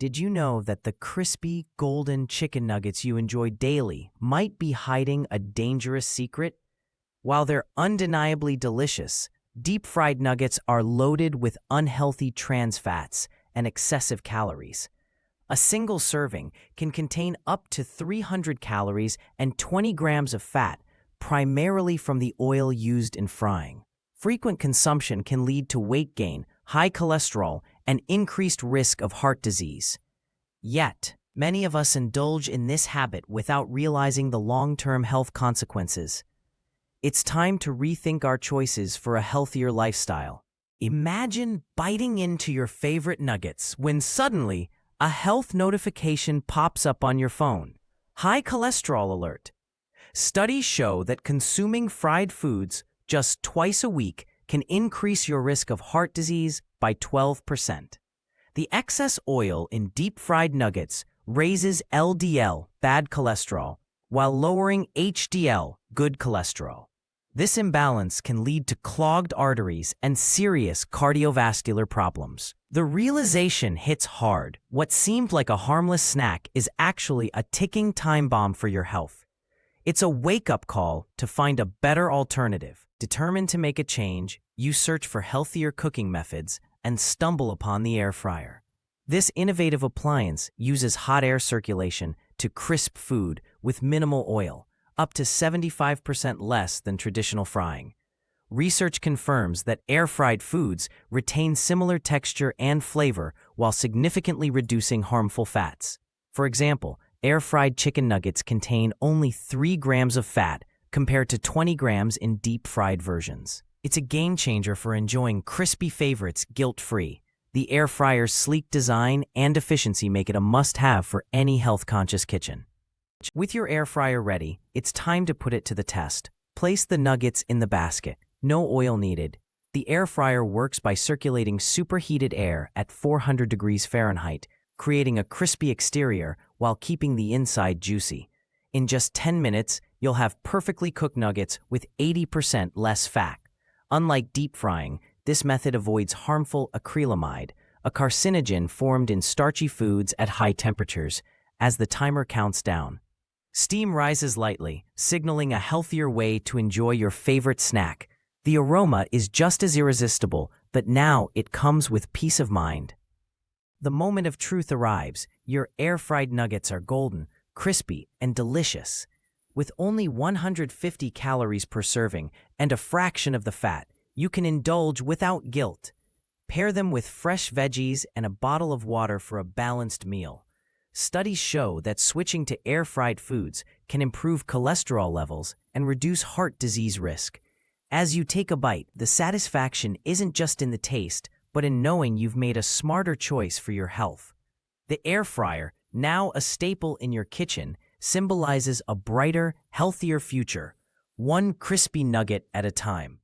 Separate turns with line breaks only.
Did you know that the crispy, golden chicken nuggets you enjoy daily might be hiding a dangerous secret? While they're undeniably delicious, deep-fried nuggets are loaded with unhealthy trans fats and excessive calories. A single serving can contain up to 300 calories and 20 grams of fat, primarily from the oil used in frying. Frequent consumption can lead to weight gain, high cholesterol, and increased risk of heart disease. Yet, many of us indulge in this habit without realizing the long-term health consequences. It's time to rethink our choices for a healthier lifestyle. Imagine biting into your favorite nuggets when suddenly a health notification pops up on your phone. High cholesterol alert. Studies show that consuming fried foods just twice a week can increase your risk of heart disease by 12%. The excess oil in deep-fried nuggets raises LDL, bad cholesterol, while lowering HDL, good cholesterol. This imbalance can lead to clogged arteries and serious cardiovascular problems. The realization hits hard. What seemed like a harmless snack is actually a ticking time bomb for your health. It's a wake-up call to find a better alternative. Determined to make a change, you search for healthier cooking methods and stumble upon the air fryer. This innovative appliance uses hot air circulation to crisp food with minimal oil, up to 75% less than traditional frying. Research confirms that air-fried foods retain similar texture and flavor while significantly reducing harmful fats. For example, air-fried chicken nuggets contain only 3 grams of fat compared to 20 grams in deep-fried versions. It's a game-changer for enjoying crispy favorites guilt-free. The air fryer's sleek design and efficiency make it a must-have for any health-conscious kitchen. With your air fryer ready, it's time to put it to the test. Place the nuggets in the basket. No oil needed. The air fryer works by circulating superheated air at 400 degrees Fahrenheit, creating a crispy exterior while keeping the inside juicy. In just 10 minutes, you'll have perfectly cooked nuggets with 80% less fat. Unlike deep frying, this method avoids harmful acrylamide, a carcinogen formed in starchy foods at high temperatures, as the timer counts down. Steam rises lightly, signaling a healthier way to enjoy your favorite snack. The aroma is just as irresistible, but now it comes with peace of mind. The moment of truth arrives. Your air-fried nuggets are golden, crispy, and delicious. With only 150 calories per serving and a fraction of the fat, you can indulge without guilt. Pair them with fresh veggies and a bottle of water for a balanced meal. Studies show that switching to air-fried foods can improve cholesterol levels and reduce heart disease risk. As you take a bite, the satisfaction isn't just in the taste, but in knowing you've made a smarter choice for your health. The air fryer, now a staple in your kitchen, symbolizes a brighter, healthier future, one crispy nugget at a time.